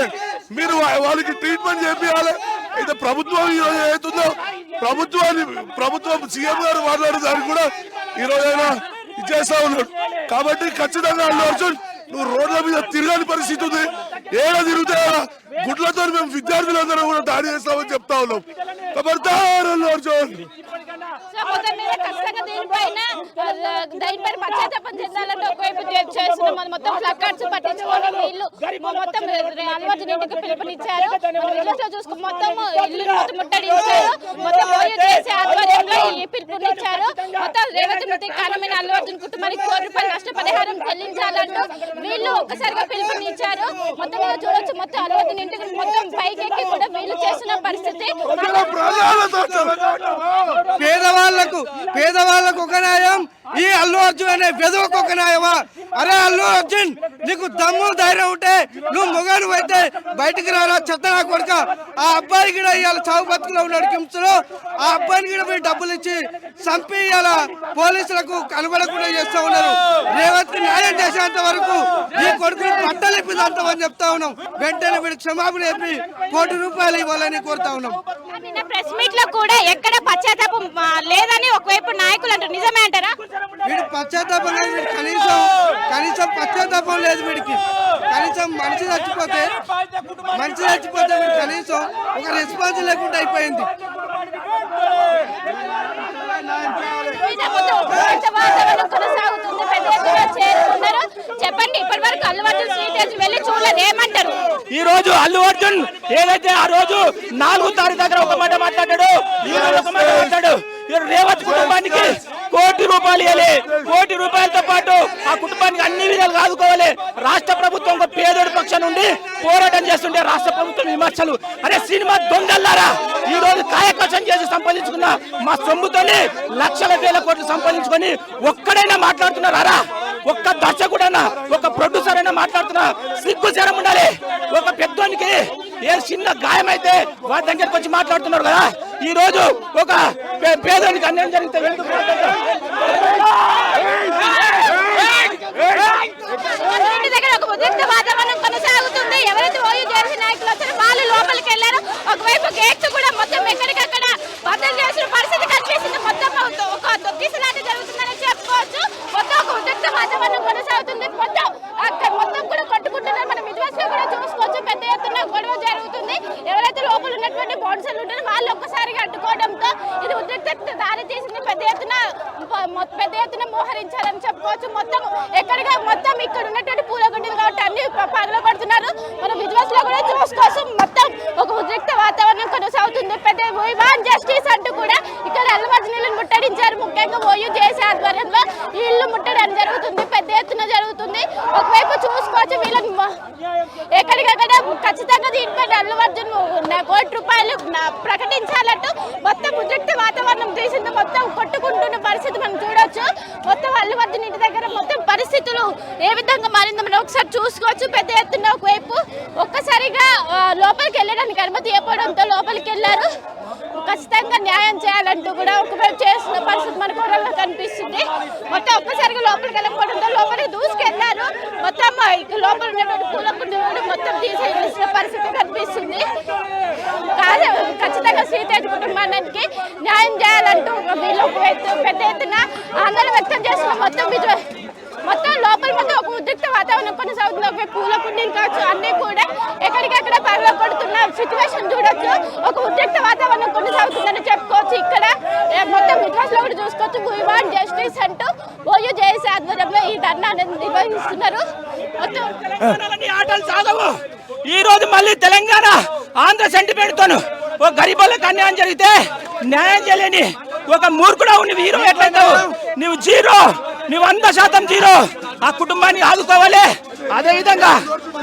మీరు వాళ్ళకి ట్రీట్మెంట్ చేపియాలి. అయితే ప్రభుత్వం ఈరోజు ఏదైతుందో ప్రభుత్వం సీఎం గారు మాట్లాడే దానికి కూడా ఈరోజైనా ఇచ్చేస్తా ఉన్నాడు. కాబట్టి ఖచ్చితంగా అల్లు అర్జున్ నువ్వు రోడ్ల మీద తిరగని పరిస్థితి ఉంది. ఏడా తిరుగుతా గుడ్లతో మేము విద్యార్థులందరూ కూడా దాడి చేస్తామని చెప్తా ఉన్నాం. కాబట్టి అల్లు అర్జున్ దీనిపైన పశ్చాత్తాపం చెందాలంటే ఒకవైపు చేస్తున్నాం, మొత్తం ప్లకార్డ్స్ పట్టించుకొని వీళ్ళు మొత్తం అల్లు అర్జున్ ఇంటికి పిలుపునిచ్చారు. చూసుకుని మొత్తం ఇల్లు ముట్టడించారు. మొత్తం ఓయూ చేసే ఆధ్వర్యంలో ఈ పిలుపునిచ్చారు. మొత్తం రేవతి మృతికి కారణమైన అల్లు అర్జున్ కుటుంబానికి కోటి రూపాయల నష్టపరిహారం చెల్లించాలంటూ వీళ్ళు ఒక్కసారిగా పిలుపునిచ్చారు. మొత్తం చూడొచ్చు, మొత్తం అల్లు అర్జున్ ఇంటికి మొత్తం పైకెక్కి కూడా వీళ్ళు చేస్తున్న పరిస్థితి. పేదవాళ్ళకు ఒక న్యాయం, ఈ అల్లు అర్జున్ అనే వెధవకు ఒక న్యాయమా? అరే అల్లు అర్జున్, నీకు దమ్ము ధైర్యం ఉంటే నువ్వు మొగాడు అయితే బయటికి రారా చెత్తనా కొడుక. ఆ అబ్బాయి కూడా ఇవాళ చావు బతుకులో ఉన్నాడు కిమ్స్లో. ఆ అబ్బాయిని కూడా మీరు డబ్బులు ఇచ్చి చంపి ఇవాళ పోలీసులకు కనబడకుండా చేస్తా ఉన్నారు. రేవతికి న్యాయం చేసేంత వరకు ఈ కొడుకుని పట్టలిప్పిదంతా అని చెప్తా ఉన్నాం. వెంటనే వీడికి క్షమాపణ చెప్పి కోటి రూపాయలు ఇవ్వాలని కోరుతా ఉన్నాం. నిన్న ప్రెస్ మీట్ లో కూడా ఎక్కడ పశ్చాత్తాపం లేదని ఒకవైపు నాయకులు అంటారు, నిజమే అంటారా? వీడి పశ్చాత్తాపం లేదు, వీడి కనీసం పశ్చాత్తాపం లేదు వీడికి. కనీసం మనిషి చచ్చిపోతే వీడు కనీసం ఒక రెస్పాన్స్ లేకుండా అయిపోయింది. చెప్పండి, ఇప్పటి వరకు అల్లు అర్జున్ శ్రీతేజ్ వెళ్ళి చూడలేదు, ఏమంటారు? ఈ రోజు అల్లు అర్జున్ ఏదైతే ఆ రోజు 4వ తారీఖు దగ్గర ఒక మాట మాట్లాడాడు, ఈ రోజు ఒక మాట మాట్లాడు. రేవతి కుటుంబానికి కోటి రూపాయలు ఇవ్వాలి. కోటి రూపాయలతో పాటు ఆ కుటుంబానికి అన్ని విధాలు ఆదుకోవాలి. రాష్ట్ర ప్రభుత్వం ఒక పేదోడి పక్షం నుండి పోరాటం చేస్తుంటే రాష్ట్ర ప్రభుత్వం విమర్శలు. అరే సినిమా దొంగల్లారా, ఈ రోజు కాయకష్టం చేసి సంపాదించుకున్న మా సొమ్ముతోనే లక్షల వేల కోట్లు సంపాదించుకొని ఒక్కడైనా మాట్లాడుతున్నారా? ఒక్క దర్శకుడైనా ఒక ప్రొడ్యూసర్ అయినా మాట్లాడుతున్నా సిగ్గు శరం ఉండాలి. ఒక పెద్దోనికి ఏ చిన్న గాయం అయితే వారి దగ్గరికి వచ్చి మాట్లాడుతున్నారు కదా. ఈ రోజు ఒక పేదోనికి అన్యాయం జరిగితే ఎందుకు మాట్లాడతారు? ఇంటి దగ్గర ఒక ఉద్రిక్త వాతావరణం కొనసాగుతుంది. ఎవరైతే ఓయూ జేఏసీ నాయకులు వచ్చారో వాళ్ళు లోపలికి వెళ్ళారు. ఒకవైపు గేట్స్ కూడా మొత్తం ఎక్కడికక్కడ బద్దలు చేసిన పరిస్థితి కనిపిస్తుంది. మొత్తం ఒక తొక్కిసలాట జరుగుతుందని చెప్పుకోవచ్చు. మొత్తం ఒక ఉద్రిక్త వాతావరణం కొనసాగుతుంది. మొత్తం కూడా కొట్టుకుంటున్నారు. మనం విజువల్స్ లో కూడా చూసుకోవచ్చు. పెద్ద ఎత్తున గొడవ జరుగుతుంది. ఎవరైతే లోపల ఉన్నటువంటి బౌన్సర్లు ఉంటారో వాళ్ళు ఒక్కసారిగా అడ్డుకోవడంతో ఇది ఉద్రిక్తతకు దారి తీసింది. పెద్ద ఎత్తున మోహరించారని చెప్పుకోవచ్చు. మొత్తం ఇక్కడ ఉన్నటువంటి పూలగుండీలు కాబట్టి అన్ని పగలగొడుతున్నారు. మనం విజువల్స్ లో కూడా చూసుకోవచ్చు. మొత్తం ఒక ఉద్రిక్త వాతావరణం కొనసాగుతుంది. పెద్ద వివాన్ జస్టిస్ అంటూ కూడా ఇక్కడ అల్లు అర్జున్ ముట్టడించారు. ముఖ్యంగా ఓయూ జేఏసీ ఆధ్వర్యంలో ఈ ఇల్లు ముట్టడం జరుగుతుంది. పెద్ద ఎత్తున జరుగుతుంది. ఒకవైపు చూసుకోవచ్చు వీళ్ళని ఎక్కడికక్కడ ఖచ్చితంగా దీనిపై అల్లు అర్జున్ ₹1 ప్రకటించాలంటూ మొత్తం ఉద్రిక్త వాతావరణం తీసింది. మొత్తం కొట్టుకుంటున్న పరిస్థితి మనం చూడొచ్చు. మొత్తం అల్లు అర్జున్ ఇంటి దగ్గర మొత్తం పరిస్థితులు ఏ విధంగా మారిందో మనం ఒకసారి చూసుకోవచ్చు. పెద్ద ఎత్తున ఒకవైపు ఒక్కసారిగా లోపలికి వెళ్ళడానికి అనుమతి ఇవ్వడంతో లోపలికి వెళ్ళారు. ఖచ్చితంగా న్యాయం చేయాలంటూ కూడా ఒకవైపు చేస్తున్న పరిస్థితి మన కూరల్లో కనిపిస్తుంది. మొత్తం ఒక్కసారిగా లోపలికి వెళ్ళకపోవడంతో లోపలికి దూసుకెళ్లారు. మొత్తం లోపల ఉన్నటువంటి పూలకుండీలు మొత్తం తీసేసిన పరిస్థితి కనిపిస్తుంది. ఖచ్చితంగా శ్రీతేజ్ కుటుంబానికి న్యాయం చేయాలంటూ వీళ్ళు పెద్ద ఎత్తున ఆందోళన వ్యక్తం చేస్తున్న మొత్తం లోపల మొత్తం ఒక ఉద్రిక్త వాతావరణం కొనసాగుతుంది. ఒక పూల కుండీలు కావచ్చు అన్ని కూడా ఎక్కడికక్కడ పగలగొడుతున్న సిచ్యువేషన్ చూడొచ్చు. ఒక ఉద్రిక్త వాతావరణం కొనసాగుతుందని చెప్పుకోవచ్చు. ఇక్కడ మొత్తం విజువల్స్ లో కూడా చూసుకోవచ్చు. వివాన్ జస్టిస్ అంటూ ఓయూ జేఏసీ ఆధ్వర్యంలో ఈ ధర్నా నిర్వహిస్తున్నారు. మొత్తం ఆటలు సాగవు. ఈ రోజు మళ్ళీ తెలంగాణ ఆంధ్ర సెంటిమెంట్ తోను ఒక గరీబులకు అన్యాయం జరిగితే న్యాయం చేయలేని ఒక మూర్ఖుడా నువ్వు హీరో ఎట్లయితావు? నువ్వు జీరో, నువ్వు 100% జీరో. ఆ కుటుంబాన్ని ఆదుకోవాలి. అదే విధంగా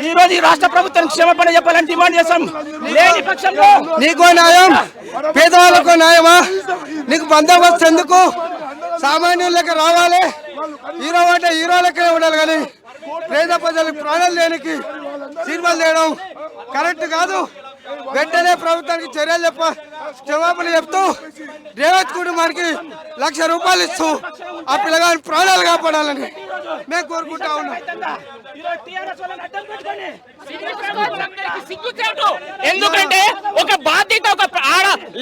ఈ రోజు ఈ రాష్ట్ర ప్రభుత్వం క్షమాపణ చెప్పాలని డిమాండ్ చేస్తాం. లేని పక్షంలో నీకో న్యాయం, పేదవాళ్ళకో న్యాయమా? నీకు బందోబస్తు ఎందుకు? సామాన్యులకి రావాలి. హీరో అంటే హీరోలకే ఉండాలి కానీ పేద ప్రజలకు ప్రాణాలు లేనికి సినిమాలు చేయడం కరెక్ట్ కాదు. వెంటనే ప్రభుత్వానికి చర్యలు క్షమాపణ చెప్తూ రేవంత్ కుటుంబానికి ₹1,00,000 ఇస్తూ ఆ పిల్లగాని ప్రాణాలు కాపాడాలని మేము కోరుకుంటా ఉన్నాం. ఎందుకంటే ఒక బాధ్యత, ఒక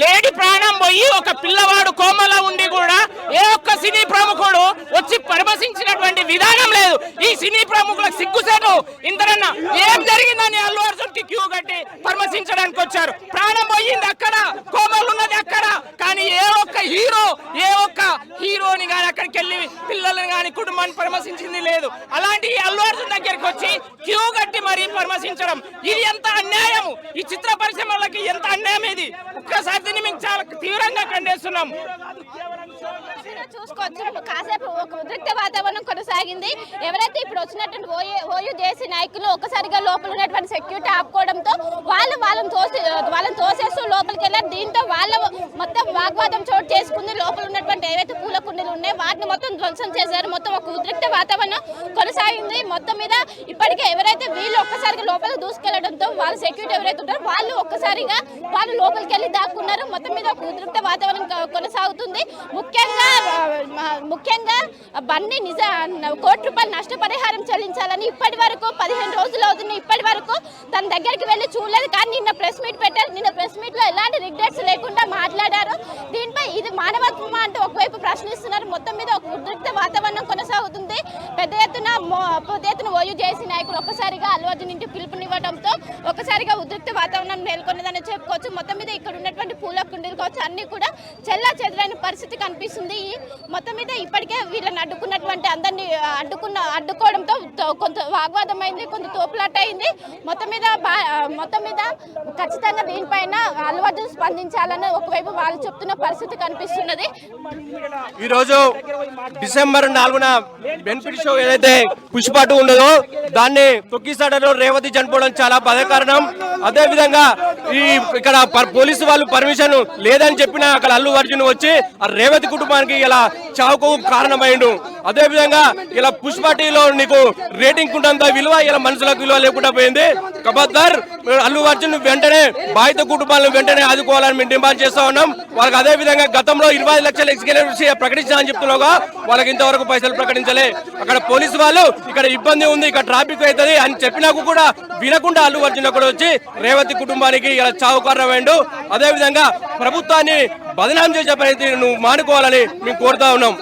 లేడీ ప్రాణం పోయి ఒక పిల్లవాడు కోమలో ఉండి కూడా ఏ ఒక్క సినీ ప్రముఖుడు వచ్చి పరామర్శించినటువంటి విధానం లేదు. ఈ సినీ ప్రముఖులకు సిగ్గుసేటు. ఇంతరన్నా ఏం జరిగిందని అల్లు అర్జున్ కి క్యూ కట్టి పరామర్శించడానికి వచ్చారు. ప్రాణం పోయింది అక్కడ, కోమలు ఉన్నది అక్కడ. కానీ ఏ ఒక్క హీరోని కానీ అక్కడికి వెళ్ళి పిల్లల్ని కానీ కుటుంబాన్ని పరామర్శించింది లేదు. అలాంటి అల్లు అర్జున్ దగ్గరికి వచ్చి క్యూ కట్టి మరీ పరామర్శించడం ఇది ఎంత అన్యాయం! ఈ చిత్ర పరిశ్రమలకి ఎంత అన్యాయం ఇది! ఒక్కసారి దీన్ని మేము చాలా తీవ్రంగా ఖండిస్తున్నాం. చూసుకోవచ్చు. కాసేపు ఒక ఉద్రిక్త వాతావరణం కొనసాగింది. ఎవరైతే ఇప్పుడు వచ్చినటువంటి ఓయూ జేఏసీ నాయకులు ఒక్కసారిగా లోపల ఉన్నటువంటి సెక్యూరిటీ ఆపుకోవడంతో వాళ్ళని తోసేస్తూ లోపలికి వెళ్ళారు. దీంతో వాళ్ళ మొత్తం వాగ్వాదం చోటు చేసుకుంది. లోపల ఉన్నటువంటి ఏవైతే పూల కుండీలు ఉన్నాయో వాటిని మొత్తం ధ్వంసం చేశారు. మొత్తం ఒక ఉద్రిక్త వాతావరణం కొనసాగింది. మొత్తం మీద ఇప్పటికే ఎవరైతే వీళ్ళు ఒక్కసారిగా లోపలికి దూసుకెళ్లడంతో వాళ్ళ సెక్యూరిటీ ఎవరైతే ఉంటారో వాళ్ళు ఒక్కసారిగా వాళ్ళు లోపలికి వెళ్ళి దాక్కున్నారు. మొత్తం మీద ఒక ఉద్రిక్త వాతావరణం కొనసాగుతుంది. ముఖ్యంగా బన్నీ ₹1,00,00,000 నష్టపరిహారం చెల్లించాలని ఇప్పటి వరకు 15 రోజులు అవుతుంది. ఇప్పటి వరకు తన దగ్గరికి వెళ్ళి చూడలేదు. కానీ నిన్న ప్రెస్ మీట్ పెట్టారు. నిన్న ప్రెస్ మీట్ లో ఎలాంటి రిగ్రెట్స్ లేకుండా మాట్లాడారు. దీనిపై ఇది మానవత్వమా అంటూ ఒకవైపు ప్రశ్నిస్తున్నారు. మొత్తం మీద ఒక ఉద్రిక్త వాతావరణం కొనసాగుతుంది. పెద్ద ఎత్తున ఓయూ జేఏసీ నాయకులు ఒక్కసారిగా అల్లు అర్జున్ ఇంటి పిలుపునివ్వడంతో ఒక్కసారిగా ఉద్రిక్త వాతావరణం నెలకొన్నదని చెప్పుకోవచ్చు. మొత్తం మీద ఇక్కడ ఉన్నటువంటి పూల కుండీలు కావచ్చు అన్ని కూడా చెల్లా చెదరైన పరిస్థితి కనిపిస్తుంది. మొత్తం మీద ఇప్పటికే వీళ్ళని అడ్డుకున్నటువంటి అందరినీ అడ్డుకోవడంతో కొంత వాగ్వాదం అయింది, కొంత తోపులాట అయింది. మొత్తం మీద ఖచ్చితంగా దీనిపైన అల్లు అర్జున్ స్పందించాలని ఒకవైపు వాళ్ళు చెప్తున్న పరిస్థితి కనిపిస్తున్నది. ఈరోజు డిసెంబర్ 4న బెనిఫిట్ షో ఏదైతే పుష్ప 2 ఉండదో దాన్ని తొక్కిసాడలో రేవతి చనిపోవడం చాలా బాధాకరణం. అదే విధంగా ఇక్కడ పోలీసు వాళ్ళు పర్మిషన్ లేదని చెప్పినా అక్కడ అల్లు అర్జున్ వచ్చి ఆ రేవతి కుటుంబానికి ఇలా చావుకు కారణమైండు. అదే విధంగా ఇలా పుష్పటిలో నీకు రేటింగ్ ఉండంత విలువ ఇలా మనుషులకు విలువ లేకుండా పోయింది. కబద్దార్ అల్లు అర్జున్ వెంటనే బాధిత కుటుంబాలను వెంటనే ఆదుకోవాలని మేము డిమాండ్ చేస్తా ఉన్నాం. వాళ్ళకి అదే విధంగా గతంలో 25 లక్షల ఎక్స్గ్రేషియా ప్రకటించాలని చెప్తున్నాగా వాళ్ళకి ఇంతవరకు పైసలు ప్రకటించలే. అక్కడ పోలీసు వాళ్ళు ఇక్కడ ఇబ్బంది ఉంది, ఇక్కడ ట్రాఫిక్ అవుతుంది అని చెప్పినాకు కూడా వినకుండా అల్లు అర్జున్ కూడా వచ్చి రేవతి కుటుంబానికి ఇలా చావు కారణమైండు. అదే విధంగా ప్రభుత్వాన్ని బదనాం చేసే పరిస్థితి నువ్వు మానుకోవాలని మేము కోరుతా ఉన్నాం.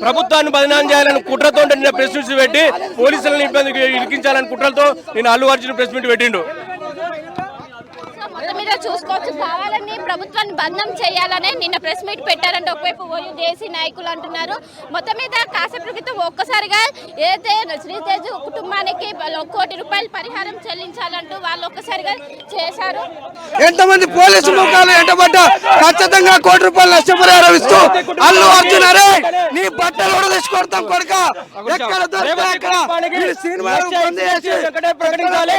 ప్రభుత్వాన్ని బదనాం చేయాలని కుట్రతో నిన్న ప్రెస్ మీట్ పెట్టి పోలీసులను ఇబ్బంది ఇరికించాలని కుట్రలతో నేను అల్లు అర్జున్ ప్రెస్ మీట్ పెట్టిండు. మొత్తం మీద చూసుకోవచ్చు, కావాలని ప్రభుత్వాన్ని బంధం చేయాలనే నిన్న ప్రెస్ మీట్ పెట్టారంటే ఒకవైపు జేసీ నాయకులు అంటున్నారు. మొత్తం మీద కాసేపు క్రితం ఒక్కసారిగా ఏదైతే శ్రీతేజ్ కుటుంబానికి 1 కోటి రూపాయలు పరిహారం చెల్లించాలంటూ వాళ్ళు ఒక్కసారిగా చేశారు. ఎంతమంది పోలీసు ముఖాలు ఎంటబడ్డా ఖచ్చితంగా 1 కోటి రూపాయలు నష్టపరిహారం ఇస్తూ అల్లు అర్జున్ అరే నీ బట్టలు కూడా తీసుకొడతాం కొడుక, ఎక్కడ దొరికితే అక్కడ ఈ సినిమాను బంద్ చేసి ప్రకటించాలి.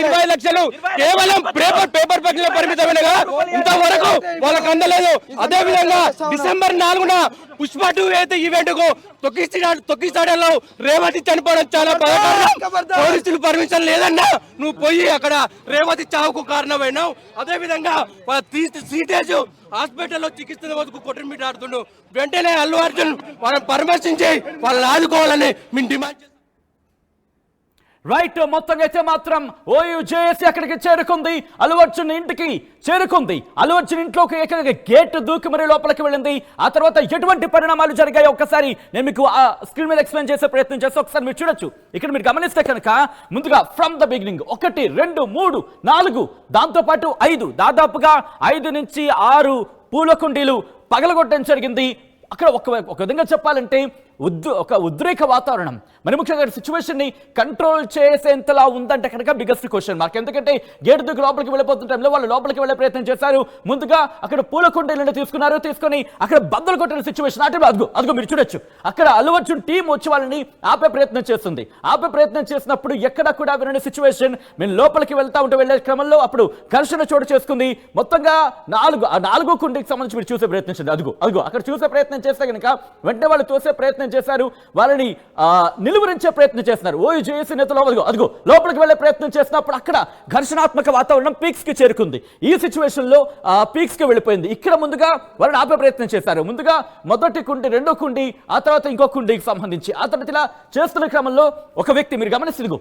20 లక్షలు కేవలం పేపర్ పక్షుల పరిమితమైనగా ఇంతవరకు వాళ్ళకు అందలేదు. అదే విధంగా డిసెంబర్ 4న పుష్ప 2 అయితే ఈవెంట్ కు తొక్కిస్తాడలో రేవతి చనిపోవడం చాలా బాధాకరం. పోలీసులు పర్మిషన్ లేదన్నా నువ్వు పోయి అక్కడ రేవతి చావుకు కారణమైనావు. అదే విధంగా సీటేజ్ హాస్పిటల్లో చికిత్స వరకు కొట్టుమిట్టాడుతుండు. వెంటనే అల్లు అర్జున్ వాళ్ళని పరామర్శించి వాళ్ళని ఆదుకోవాలని మేము డిమాండ్ చేస్తాం. రైట్, మొత్తంగా అయితే మాత్రం ఓయూజేఏసీ అక్కడికి చేరుకుంది, అల్లు అర్జున్ ఇంటికి చేరుకుంది. అల్లు అర్జున్ ఇంట్లోకి ఏకంగా గేట్ దూకి మరీ లోపలికి వెళ్ళింది. ఆ తర్వాత ఎటువంటి పరిణామాలు జరిగాయో ఒక్కసారి నేను మీకు ఆ స్క్రీన్ మీద ఎక్స్ప్లెయిన్ చేసే ప్రయత్నం చేస్తే ఒకసారి మీరు చూడొచ్చు. ఇక్కడ మీరు గమనిస్తే కనుక ముందుగా ఫ్రమ్ ద బిగినింగ్ 1 2 3 4 దాంతోపాటు 5 దాదాపుగా 5 నుంచి 6 పూల కుండీలు పగలగొట్టడం జరిగింది. అక్కడ ఒక విధంగా చెప్పాలంటే ఒక ఉద్రేక వాతావరణం. మరి ముఖ్యంగా సిచ్యువేషన్ ని కంట్రోల్ చేసేంతలా ఉందంటే కనుక బిగ్గెస్ట్ క్వశ్చన్ మార్క్. ఎందుకంటే గేట్ దూకి లోపలికి వెళ్ళిపోతున్న టైంలో వాళ్ళు లోపలికి వెళ్ళే ప్రయత్నం చేశారు. ముందుగా అక్కడ పూల కుండీలను తీసుకొని అక్కడ బద్దలు కొట్టిన సిచ్యువేషన్. అంటే అదిగో మీరు చూడొచ్చు, అక్కడ అల్లు అర్జున్ టీం వచ్చి వాళ్ళని ఆపే ప్రయత్నం చేస్తుంది. ఆపే ప్రయత్నం చేసినప్పుడు ఎక్కడ కూడా వినని సిచ్యువేషన్. మేము లోపలికి వెళ్ళే క్రమంలో అప్పుడు ఘర్షణ చోటు చేసుకుంది. మొత్తంగా 4 కుండీకి సంబంధించి మీరు చూసే ప్రయత్నం చేయండి. అదిగో అక్కడ చూసే ప్రయత్నం చేస్తే కనుక వెంటనే వాళ్ళు తోసే ప్రయత్నం చేశారు, వాళ్ళని నిలువరించే ప్రయత్నం చేస్తున్నారు. ఓయూజేఏసీ నేతలు అదిగో లోపలికి వెళ్లే ప్రయత్నం చేసినప్పుడు అక్కడ ఘర్షణాత్మక వాతావరణం పీక్స్ కి చేరుకుంది. ఈ సిచ్యువేషన్ లో పీక్స్ కి వెళ్ళిపోయింది. ఇక్కడ ముందుగా వాళ్ళని ఆపే ప్రయత్నం చేశారు. ముందుగా మొదటి కుండి, 2వ కుండి, ఆ తర్వాత ఇంకో కుండికి సంబంధించి ఆ తర్వాత ఇలా చేస్తున్న క్రమంలో ఒక వ్యక్తి మీరు గమనిస్తున్నారు.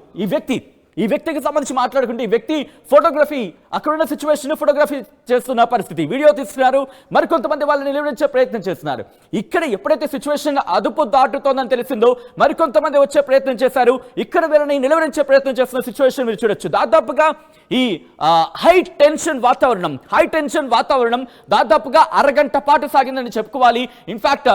ఈ వ్యక్తికి సంబంధించి మాట్లాడుకుంటే ఈ వ్యక్తి ఫోటోగ్రఫీ అక్కడున్న సిచ్యువేషన్ ఫోటోగ్రఫీ చేస్తున్న పరిస్థితి, వీడియో తీస్తున్నారు. మరికొంతమంది వాళ్ళని నిలవరించే ప్రయత్నం చేస్తున్నారు. ఇక్కడ ఎప్పుడైతే సిచ్యువేషన్ అదుపు దాటుతోందని తెలిసిందో మరికొంతమంది వచ్చే ప్రయత్నం చేశారు. ఇక్కడ వీళ్ళని నిలవరించే ప్రయత్నం చేస్తున్న సిచ్యువేషన్ మీరు చూడొచ్చు. దాదాపుగా ఈ హై టెన్షన్ వాతావరణం దాదాపుగా అరగంట పాటు సాగిందని చెప్పుకోవాలి. ఇన్ఫాక్ట్